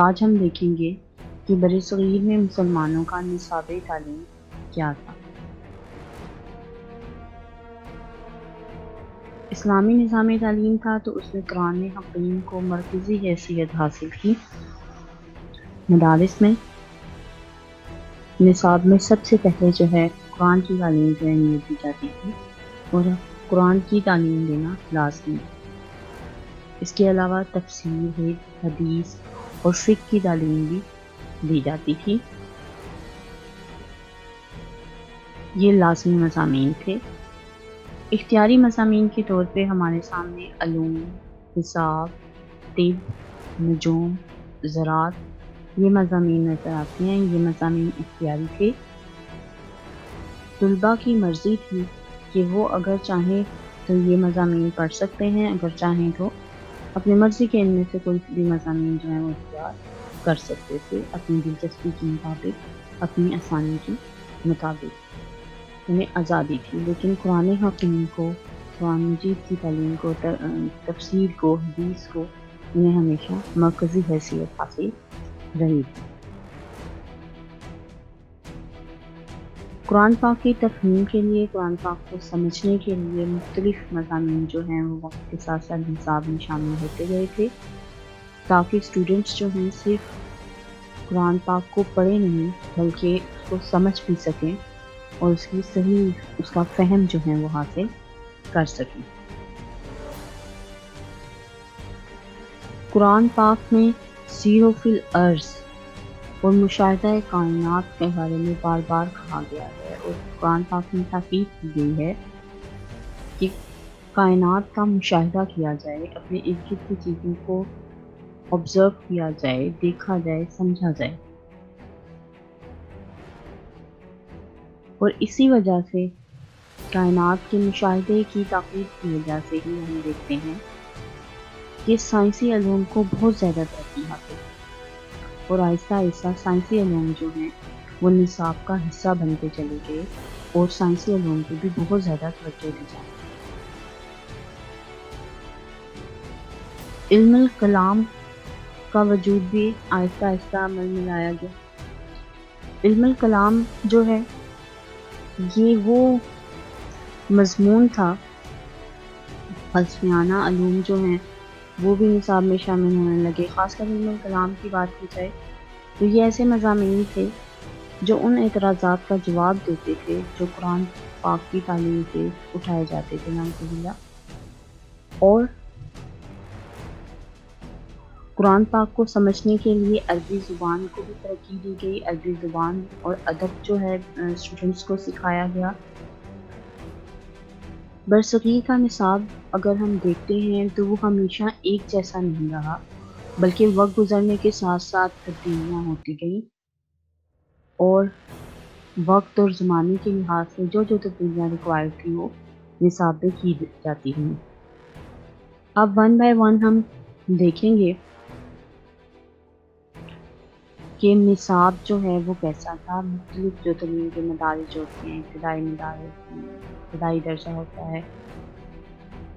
آج ہم دیکھیں گے کہ برصغیر میں مسلمانوں کا نصاب تعلیم کیا تھا۔ اسلامی نظام تعلیم تھا تو اس میں قرآن حکیم کو مرکزی حیثیت حاصل کی۔ مدارس میں نصاب میں سب سے پہلے جو ہے قرآن کی تعلیم جو اہمیت دی جاتی تھی اور قرآن کی تعلیم دینا لازمی ہے۔ اس کے علاوہ تفسیر، حدیث اور فقہ کی تعلیم بھی دی جاتی تھی۔ یہ لازمی مضامین تھے۔ اختیاری مضامین کے طور پہ ہمارے سامنے علوم، حساب، طب، نجوم، زراعت یہ مضامین نظر آتے ہیں۔ یہ مضامین اختیاری تھے۔ طلباء کی مرضی تھی کہ وہ اگر چاہیں تو یہ مضامین پڑھ سکتے ہیں، اگر چاہیں تو اپنی مرضی کے ان میں سے کوئی بھی مضامین جو ہیں وہ اختیار کر سکتے تھے، اپنی دلچسپی کے مطابق، اپنی آسانی کے مطابق انہیں آزادی تھی۔ لیکن قرآن حکیم کو، قرآن مجید کی تعلیم کو، تفسیر کو، حدیث کو انہیں ہمیشہ مرکزی حیثیت حاصل رہی تھی۔ قرآن پاک کی تفہیم کے لیے، قرآن پاک کو سمجھنے کے لیے مختلف مضامین جو ہیں وہ وقت کے ساتھ ساتھ نصاب میں شامل ہوتے گئے تھے، تاکہ اسٹوڈنٹس جو ہیں صرف قرآن پاک کو پڑھے نہیں بلکہ اس کو سمجھ بھی سکیں اور اس کی صحیح اس کا فہم جو ہے وہ حاصل کر سکیں۔ قرآن پاک میں سیرو فی الارض اور مشاہدہ کائنات کے بارے میں بار بار کہا گیا ہے، اور قرآن پاک میں تاکید کی گئی ہے کہ کائنات کا مشاہدہ کیا جائے، اپنے ارد گرد کی چیزوں کو آبزرو کیا جائے، دیکھا جائے، سمجھا جائے۔ اور اسی وجہ سے کائنات کے مشاہدے کی تاکید کی وجہ سے ہی ہم دیکھتے ہیں کہ سائنسی علوم کو بہت زیادہ ترقی حاصل ہے، اور آہستہ آہستہ سائنسی علوم جو ہیں وہ نصاب کا حصہ بنتے چلے گئے، اور سائنسی علوم کو بھی بہت زیادہ توجہ دی جاتی ہے۔ علم الکلام کا وجود بھی آہستہ آہستہ عمل میں لایا گیا۔ علم الکلام جو ہے یہ وہ مضمون تھا، فلسفیانہ علوم جو ہیں وہ بھی نصاب میں شامل ہونے لگے۔ خاص کر علم الکلام کی بات کی جائے تو یہ ایسے مضامین تھے جو ان اعتراضات کا جواب دیتے تھے جو قرآن پاک کی تعلیم سے اٹھائے جاتے تھے نعوذ، اور قرآن پاک کو سمجھنے کے لیے عربی زبان کو بھی ترقی دی گئی۔ عربی زبان اور ادب جو ہے اسٹوڈنٹس کو سکھایا گیا۔ برصغیر کا نصاب اگر ہم دیکھتے ہیں تو وہ ہمیشہ ایک جیسا نہیں رہا، بلکہ وقت گزرنے کے ساتھ ساتھ تبدیلیاں ہوتی گئیں، اور وقت اور زمانے کے لحاظ سے جو تبدیلیاں ریکوائر تھیں وہ نصاب میں کی جاتی ہیں۔ اب ون بائی ون ہم دیکھیں گے کہ نصاب جو ہے وہ کیسا تھا۔ مختلف جو تعلیم کے مدارج ہوتے ہیں، ابتدائی مدارج، ابتدائی درجہ ہوتا ہے،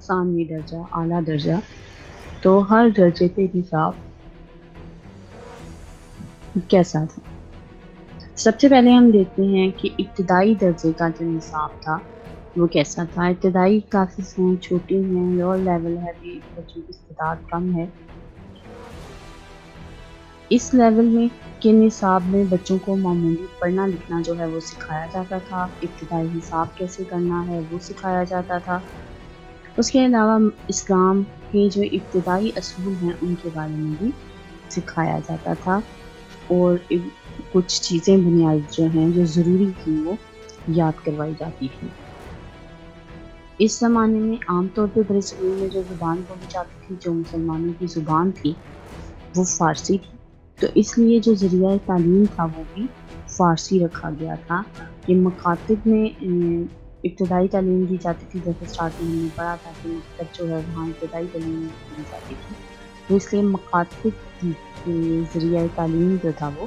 ثانوی درجہ، اعلیٰ درجہ، تو ہر درجے پہ نصاب کیسا تھا۔ سب سے پہلے ہم دیکھتے ہیں کہ ابتدائی درجے کا جو نصاب تھا وہ کیسا تھا۔ ابتدائی کلاسز ہیں، چھوٹی ہیں، لوور لیول ہے، بھی بچوں کی استعداد کم ہے۔ اس لیول میں کے نصاب میں بچوں کو معمولی پڑھنا لکھنا جو ہے وہ سکھایا جاتا تھا، ابتدائی حساب کیسے کرنا ہے وہ سکھایا جاتا تھا۔ اس کے علاوہ اسلام کے جو ابتدائی اصول ہیں ان کے بارے میں بھی سکھایا جاتا تھا، اور کچھ چیزیں بنیاد جو ہیں جو ضروری تھیں وہ یاد کروائی جاتی تھی۔ اس زمانے میں عام طور پہ برصغیر میں جو زبان بولی جاتی تھی، جو مسلمانوں کی زبان تھی، وہ فارسی تھی، تو اس لیے جو ذریعہ تعلیم تھا وہ بھی فارسی رکھا گیا تھا۔ کہ مکاتب میں ابتدائی تعلیم دی جاتی تھی، جیسے اسٹارٹنگ میں پڑھا تھا کہ مکتب جو ہے وہاں ابتدائی تعلیم دی جاتی تھی، تو اس لیے مکاتب کی ذریعہ تعلیم جو تھا وہ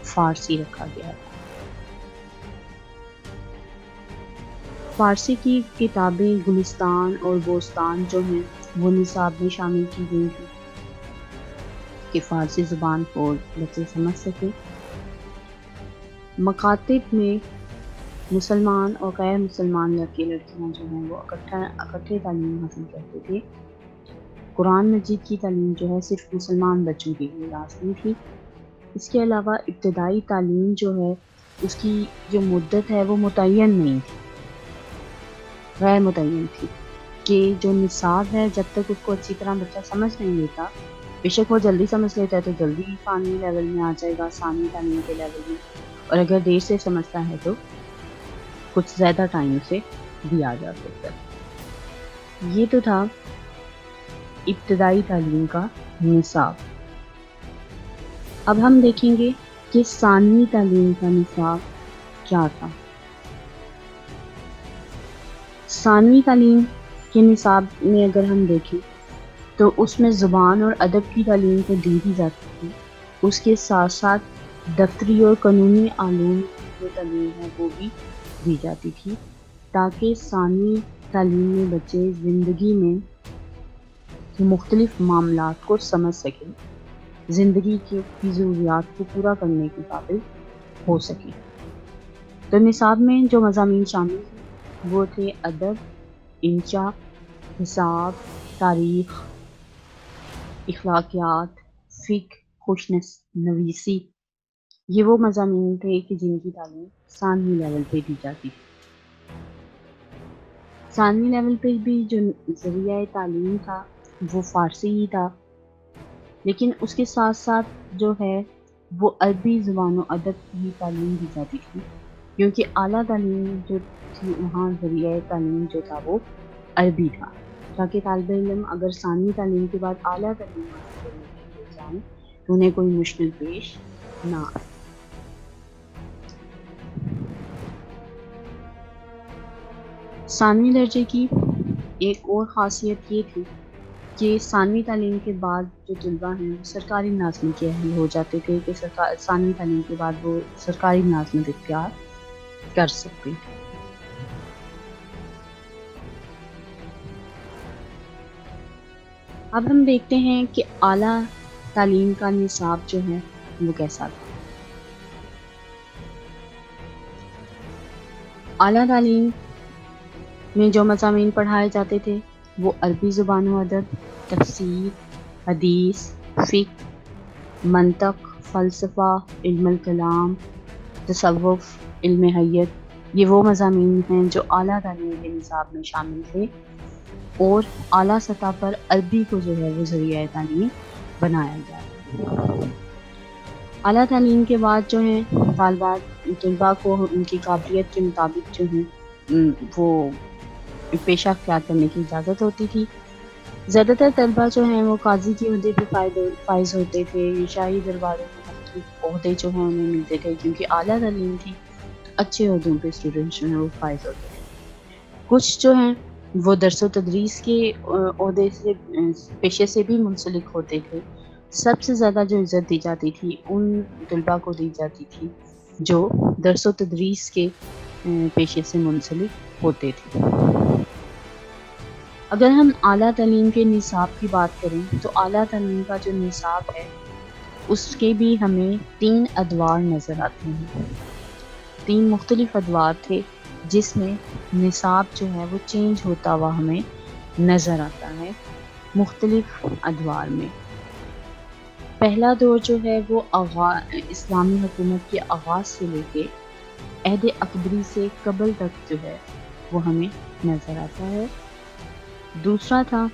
فارسی رکھا گیا تھا۔ فارسی کی کتابیں گلستان اور بوستان جو ہیں وہ نصاب میں شامل کی گئی تھی۔ کہ فارسی زبان کو بچے سمجھ سکیں۔ مکاتب میں مسلمان اور غیر مسلمان لڑکے لڑکیاں جو ہیں وہ اکٹھے تعلیم حاصل کرتے تھے۔ قرآن مجید کی تعلیم جو ہے صرف مسلمان بچوں کے لیے لازمی تھی۔ اس کے علاوہ ابتدائی تعلیم جو ہے اس کی جو مدت ہے وہ متعین نہیں تھی، غیر متعین تھی، کہ جو نصاب ہے جب تک اس کو اچھی طرح بچہ سمجھ نہیں لیتا، بے شک وہ جلدی سمجھ لیتا ہے تو جلدی ثانوی لیول میں آ جائے گا، ثانوی تعلیم کے لیول میں، اور اگر دیر سے سمجھتا ہے تو کچھ زیادہ ٹائم سے بھی آ جا سکتا ہے۔ یہ تو تھا ابتدائی تعلیم کا نصاب۔ اب ہم دیکھیں گے کہ ثانوی تعلیم کا نصاب کیا تھا۔ ثانوی تعلیم کے نصاب میں اگر ہم دیکھیں تو اس میں زبان اور ادب کی تعلیم تو دی ہی جاتی تھی، اس کے ساتھ ساتھ دفتری اور قانونی علوم کی جو تعلیم ہے وہ بھی دی جاتی تھی، تاکہ ثانوی تعلیم میں بچے زندگی میں مختلف معاملات کو سمجھ سکیں، زندگی کی ضروریات کو پورا کرنے کے قابل ہو سکیں۔ تو نصاب میں جو مضامین شامل ہیں وہ تھے ادب، انشا، حساب، تاریخ، اخلاقیات، فقہ، خوش نویسی۔ یہ وہ مضامین تھے کہ جن کی تعلیم ثانوی لیول پہ دی جاتی تھی۔ ثانوی لیول پہ بھی جو ذریعہ تعلیم تھا وہ فارسی ہی تھا، لیکن اس کے ساتھ ساتھ جو ہے وہ عربی زبان و ادب کی تعلیم دی جاتی تھی، کیونکہ اعلیٰ تعلیم جو تھی وہاں ذریعہ تعلیم جو تھا وہ عربی تھا، تاکہ طالب علم اگر ثانوی تعلیم کے بعد اعلیٰ تعلیم حاصل کرنے کے لیے جائیں تو انہیں کوئی مشکل پیش نہ آئے۔ ثانوی درجے کی ایک اور خاصیت یہ تھی کہ ثانوی تعلیم کے بعد جو طلباء ہیں وہ سرکاری ملازمت کے اہل ہو جاتے تھے، کہ ثانوی تعلیم کے بعد وہ سرکاری ملازمت اختیار کر سکتے تھے۔ اب ہم دیکھتے ہیں کہ اعلیٰ تعلیم کا نصاب جو ہے وہ کیسا تھا۔ اعلیٰ تعلیم میں جو مضامین پڑھائے جاتے تھے وہ عربی زبان و ادب، تفسیر، حدیث، فقہ، منطق، فلسفہ، علم الکلام، تصوف، علم حیت، یہ وہ مضامین ہیں جو اعلیٰ تعلیم کے نصاب میں شامل تھے، اور اعلیٰ سطح پر عربی کو جو ہے وہ ذریعہ تعلیم بنایا گیا۔ اعلیٰ تعلیم کے بعد جو ہیں طلباء کو ان کی قابلیت کے مطابق جو ہیں وہ پیشہ اختیار کرنے کی اجازت ہوتی تھی۔ زیادہ تر طلباء جو ہیں وہ قاضی کے عہدے پہ فائز ہوتے تھے، شاہی درباروں میں مختلف عہدے جو ہیں انہیں ملتے تھے، کیونکہ اعلیٰ تعلیم تھی، اچھے عہدوں پہ اسٹوڈنٹس جو ہیں وہ فائز ہوتے تھے۔ کچھ جو ہیں وہ درس و تدریس کے عہدے سے پیشے سے بھی منسلک ہوتے تھے۔ سب سے زیادہ جو عزت دی جاتی تھی ان طلباء کو دی جاتی تھی جو درس و تدریس کے پیشے سے منسلک ہوتے تھے۔ اگر ہم اعلیٰ تعلیم کے نصاب کی بات کریں تو اعلیٰ تعلیم کا جو نصاب ہے اس کے بھی ہمیں 3 ادوار نظر آتے ہیں، 3 مختلف ادوار تھے جس میں نصاب جو ہے وہ چینج ہوتا ہوا ہمیں نظر آتا ہے مختلف ادوار میں۔ پہلا دور جو ہے وہ اسلامی حکومت کے آغاز سے لے کے عہد اکبری سے قبل تک جو ہے وہ ہمیں نظر آتا ہے۔ دوسرا تھا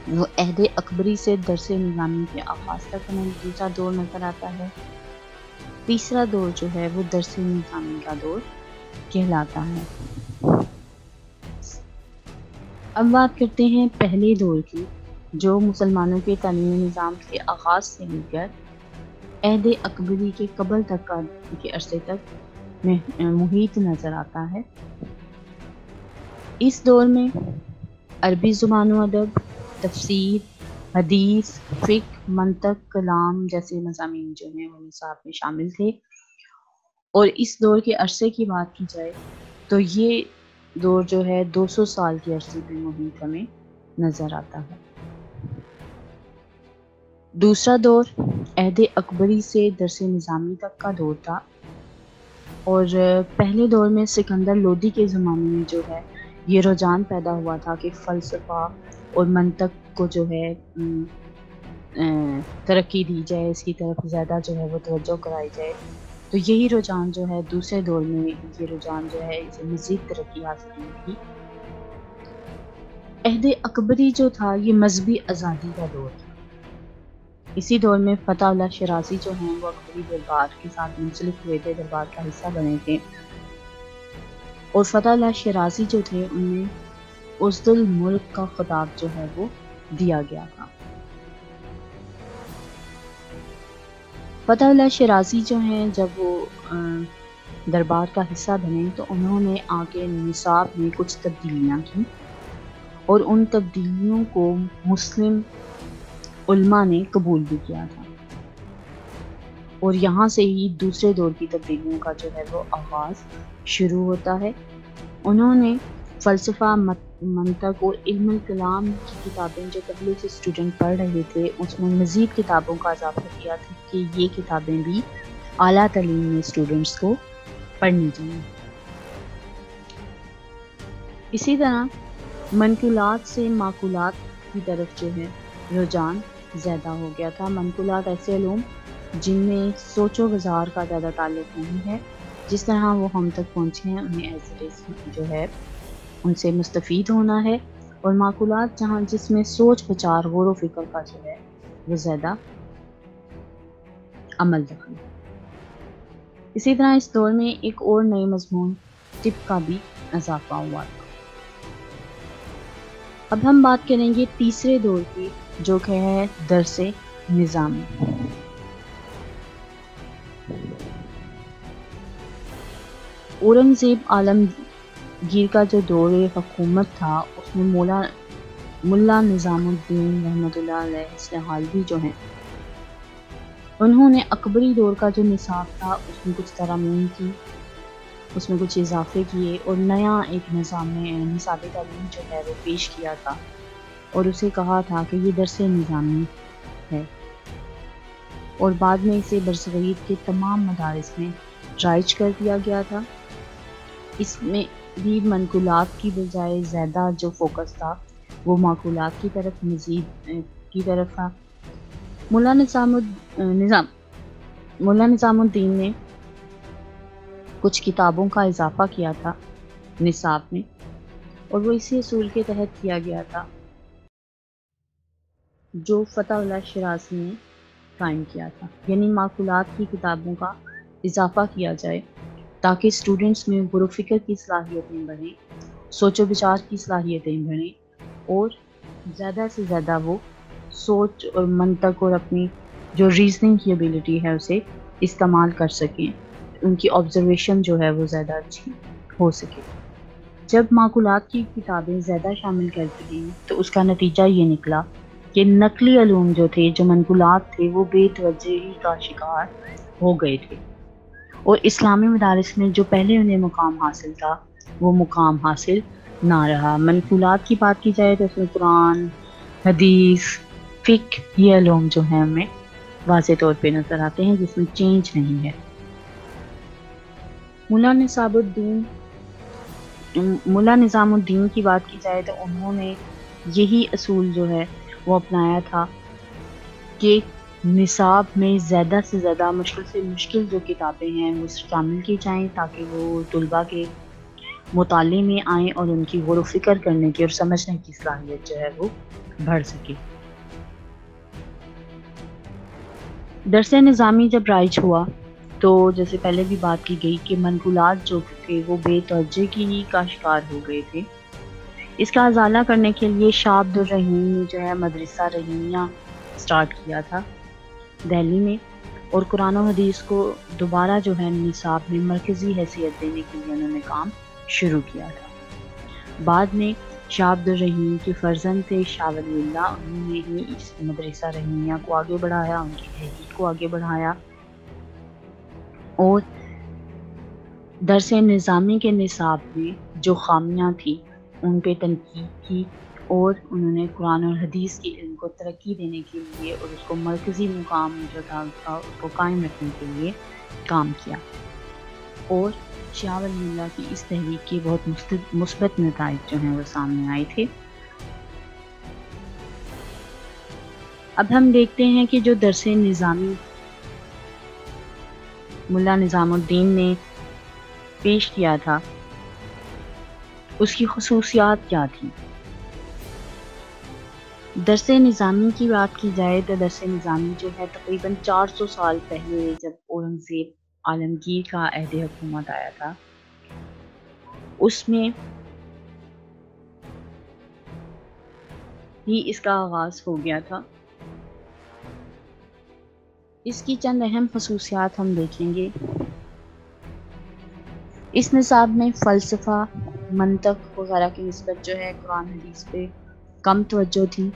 وہ عہد اکبری سے درس نظامی کے آغاز تک ہمیں دوسرا دور نظر آتا ہے۔ تیسرا دور جو ہے وہ درس نظامی کا دور کہلاتا ہے۔ اب بات کرتے ہیں پہلے دور کی، جو مسلمانوں کے تعلیمی نظام کے آغاز سے لے کر عہد اکبری کے قبل تک کے عرصے تک محیط نظر آتا ہے۔ اس دور میں عربی زبان و ادب، تفسیر، حدیث، فقہ، منطق، کلام جیسے مضامین جو ہیں وہ نصاب میں شامل تھے، اور اس دور کے عرصے کی بات کی جائے تو یہ دور جو ہے 200 سال کے عرصے پہ محیط ہمیں نظر آتا ہے۔ دوسرا دور عہد اکبری سے درس نظامی تک کا دور تھا، اور پہلے دور میں سکندر لودھی کے زمانے میں جو ہے یہ رجحان پیدا ہوا تھا کہ فلسفہ اور منطق کو جو ہے ترقی دی جائے، اس کی طرف زیادہ جو ہے وہ توجہ کرائی جائے۔ تو یہی رجحان جو ہے دوسرے دور میں یہ رجحان جو ہے اسے مزید ترقی حاصل ہوئی تھی۔ عہد اکبری جو تھا یہ مذہبی آزادی کا دور تھا۔ اسی دور میں فتح اللہ شیرازی جو ہیں وہ اکبری دربار کے ساتھ منسلک ہوئے تھے، دربار کا حصہ بنے تھے، اور فتح اللہ شیرازی جو تھے انہیں عزد الملک کا خطاب جو ہے وہ دیا گیا تھا۔ فتح اللہ شیرازی جو ہیں جب وہ دربار کا حصہ بنے تو انہوں نے آگے نصاب میں کچھ تبدیلیاں کی، اور ان تبدیلیوں کو مسلم علماء نے قبول بھی کیا تھا، اور یہاں سے ہی دوسرے دور کی تبدیلیوں کا جو ہے وہ آغاز شروع ہوتا ہے۔ انہوں نے فلسفہ، منطق اور علم الکلام کی کتابیں جو پہلے سے اسٹوڈنٹ پڑھ رہے تھے اس میں مزید کتابوں کا اضافہ کیا تھا کہ یہ کتابیں بھی اعلیٰ تعلیم میں اسٹوڈنٹس کو پڑھنی چاہیے۔ اسی طرح منقولات سے معقولات کی طرف جو ہے رجحان زیادہ ہو گیا تھا۔ منقولات ایسے علوم جن میں سوچ و گزار کا زیادہ تعلق نہیں ہے، جس طرح وہ ہم تک پہنچے ہیں انہیں ایز جو ہے ان سے مستفید ہونا ہے، اور معقولات جس میں سوچ بچار غور و فکر کا جو ہے وہ زیادہ عمل دخل ہے۔ اسی طرح اس دور میں ایک اور نئے مضمون طب کا بھی اضافہ ہوا تھا۔ اب ہم بات کریں گے تیسرے دور کی جو کہ ہے درس نظامی۔ اورنگزیب عالمگیر کا جو دور حکومت تھا اس میں ملا نظام الدین رحمۃ اللہ علیہ اسلحالوی جو ہیں انہوں نے اکبری دور کا جو نصاب تھا اس میں کچھ ترامیم کی، اس میں کچھ اضافے کیے، اور نیا ایک نصاب تعلیم جو ہے وہ پیش کیا تھا، اور اسے کہا تھا کہ یہ درس نظامی ہے، اور بعد میں اسے برصغیر کے تمام مدارس میں رائج کر دیا گیا تھا۔ اس میں بھی منقولات کی بجائے زیادہ جو فوکس تھا وہ معقولات کی طرف مزید کی طرف تھا۔ مولا نظام الدین نے کچھ کتابوں کا اضافہ کیا تھا نصاب میں، اور وہ اسی اصول کے تحت کیا گیا تھا جو فتح اللہ شیرازی نے قائم کیا تھا، یعنی معقولات کی کتابوں کا اضافہ کیا جائے تاکہ اسٹوڈنٹس میں غور و فکر کی صلاحیتیں بڑھیں، سوچ و بچار کی صلاحیتیں بڑھیں، اور زیادہ سے زیادہ وہ سوچ اور منطق اور اپنی جو ریزننگ کی ایبیلٹی ہے اسے استعمال کر سکیں، ان کی آبزرویشن جو ہے وہ زیادہ اچھی ہو سکے۔ جب معقولات کی کتابیں زیادہ شامل کر دی گئیں تو اس کا نتیجہ یہ نکلا کہ نقلی علوم جو تھے، جو منقولات تھے، وہ بے توجہی کا شکار ہو گئے تھے، اور اسلامی مدارس میں جو پہلے انہیں مقام حاصل تھا وہ مقام حاصل نہ رہا۔ منقولات کی بات کی جائے تو اس میں قرآن، حدیث، فقہ یہ علوم جو ہیں ہمیں واضح طور پہ نظر آتے ہیں جس میں چینج نہیں ہے۔ مولا نظام الدین کی بات کی جائے تو انہوں نے یہی اصول جو ہے وہ اپنایا تھا کہ نصاب میں زیادہ سے زیادہ مشکل سے مشکل جو کتابیں ہیں وہ شامل کی جائیں تاکہ وہ طلباء کے مطالعے میں آئیں اور ان کی غور و فکر کرنے کی اور سمجھنے کی صلاحیت جو ہے وہ بڑھ سکے۔ درس نظامی جب رائج ہوا تو جیسے پہلے بھی بات کی گئی کہ منقولات جو تھے وہ بے توجہی کا شکار ہو گئے تھے۔ اس کا ازالہ کرنے کے لیے شاہ عبد الرحیم نے جو ہے مدرسہ رحیمیہ سٹارٹ کیا تھا دہلی میں، اور قرآن و حدیث کو دوبارہ جو ہے نصاب میں مرکزی حیثیت دینے کے لیے انہوں نے کام شروع کیا تھا۔ بعد میں شاہ عبد الرحیم کے فرزند تھے شاہ ولی اللہ، انہوں نے ہی اس مدرسہ رحیمیہ کو آگے بڑھایا، ان کی تحریک کو آگے بڑھایا، اور درس نظامی کے نصاب میں جو خامیاں تھیں ان پہ تنقید کی، اور انہوں نے قرآن اور حدیث کے علم کو ترقی دینے کے لیے اور اس کو مرکزی مقام جو تھا اس کو قائم رکھنے کے لیے کام کیا، اور شہاب ولی اللہ کی اس تحریک کے بہت مثبت نتائج جو ہیں وہ سامنے آئے تھے۔ اب ہم دیکھتے ہیں کہ جو درس نظامی ملا نظام الدین نے پیش کیا تھا اس کی خصوصیات کیا تھی۔ درس نظامی کی بات کی جائے تو درس نظامی جو ہے تقریباً 400 سال پہلے جب اورنگزیب عالمگیر کا عہد حکومت آیا تھا اس میں ہی اس کا آغاز ہو گیا تھا۔ اس کی چند اہم خصوصیات ہم دیکھیں گے۔ اس نصاب میں فلسفہ، منطق وغیرہ کی نسبت جو ہے قرآن حدیث پہ کم توجہ تھی۔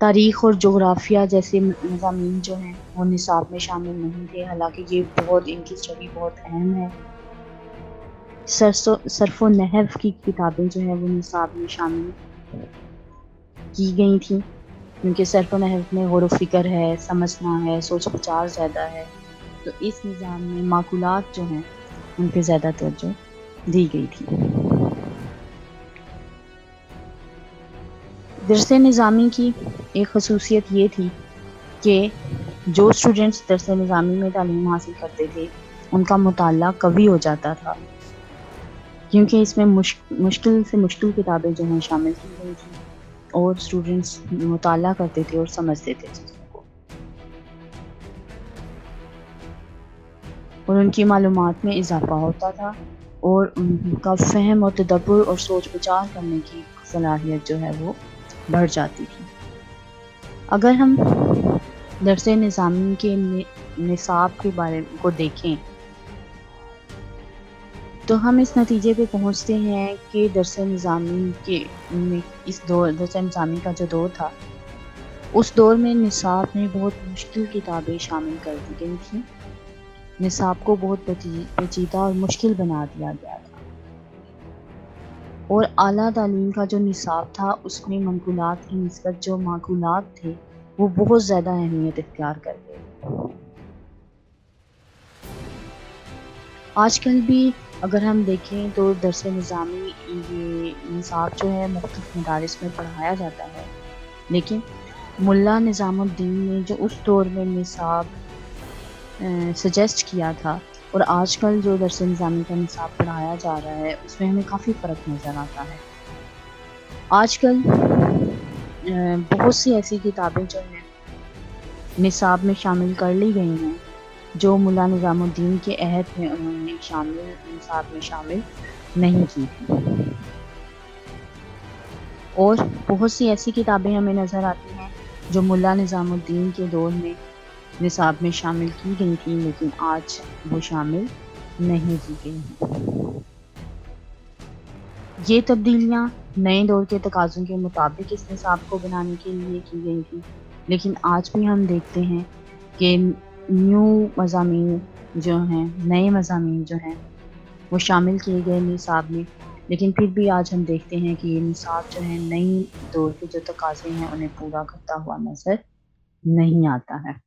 تاریخ اور جغرافیہ جیسے مضامین جو ہیں وہ نصاب میں شامل نہیں تھے، حالانکہ یہ ان کی اسٹڈی بہت اہم ہے۔ صرف و نحو کی کتابیں جو ہیں وہ نصاب میں شامل کی گئی تھیں، کیونکہ صرف و نحو میں غور و فکر ہے، سمجھنا ہے، سوچ بچار زیادہ ہے، تو اس نظام میں معقولات جو ہیں ان پہ زیادہ توجہ دی گئی تھی۔ درس نظامی کی ایک خصوصیت یہ تھی کہ جو اسٹوڈنٹس درس نظامی میں تعلیم حاصل کرتے تھے ان کا مطالعہ قوی ہو جاتا تھا، کیونکہ اس میں مشکل سے مشکل کتابیں جو ہیں شامل کی گئی تھیں اور اسٹوڈنٹس مطالعہ کرتے تھے اور سمجھتے تھے چیزوں کو، اور ان کی معلومات میں اضافہ ہوتا تھا اور ان کا فہم اور تدبر اور سوچ بچار کرنے کی صلاحیت جو ہے وہ بڑھ جاتی تھی۔ اگر ہم درس نظامی کے نصاب کے بارے کو دیکھیں تو ہم اس نتیجے پہ پہنچتے ہیں کہ درس نظامی کا جو دور تھا اس دور میں نصاب میں بہت مشکل کتابیں شامل کر دی گئی تھیں، نصاب کو بہت پیچیدہ اور مشکل بنا دیا گیا تھا، اور اعلیٰ تعلیم کا جو نصاب تھا اس میں منقولات کی نسبت جو معقولات تھے وہ بہت زیادہ اہمیت اختیار کر گئے۔ آج کل بھی اگر ہم دیکھیں تو درس نظامی یہ نصاب جو ہے مختلف مدارس میں پڑھایا جاتا ہے، لیکن ملا نظام الدین نے جو اس دور میں نصاب سجیسٹ کیا تھا اور آج کل جو درس نظامی کا نصاب پڑھایا جا رہا ہے اس میں ہمیں کافی فرق نظر آتا ہے۔ آج کل بہت سی ایسی کتابیں جو ہیں نصاب میں شامل کر لی گئی ہیں جو ملا نظام الدین کے عہد میں انہوں نے نصاب میں شامل نہیں کی تھی، اور بہت سی ایسی کتابیں ہمیں نظر آتی ہیں جو ملا نظام الدین کے دور میں نصاب میں شامل کی گئی تھیں لیکن آج وہ شامل نہیں کی گئی ہیں۔ یہ تبدیلیاں نئے دور کے تقاضوں کے مطابق اس نصاب کو بنانے کے لیے کی گئی تھی، لیکن آج بھی ہم دیکھتے ہیں کہ نیو مضامین جو ہیں، نئے مضامین جو ہیں وہ شامل کیے گئے نصاب میں، لیکن پھر بھی آج ہم دیکھتے ہیں کہ یہ نصاب جو ہے نئی دور کے جو تقاضے ہیں انہیں پورا کرتا ہوا نظر نہیں آتا ہے۔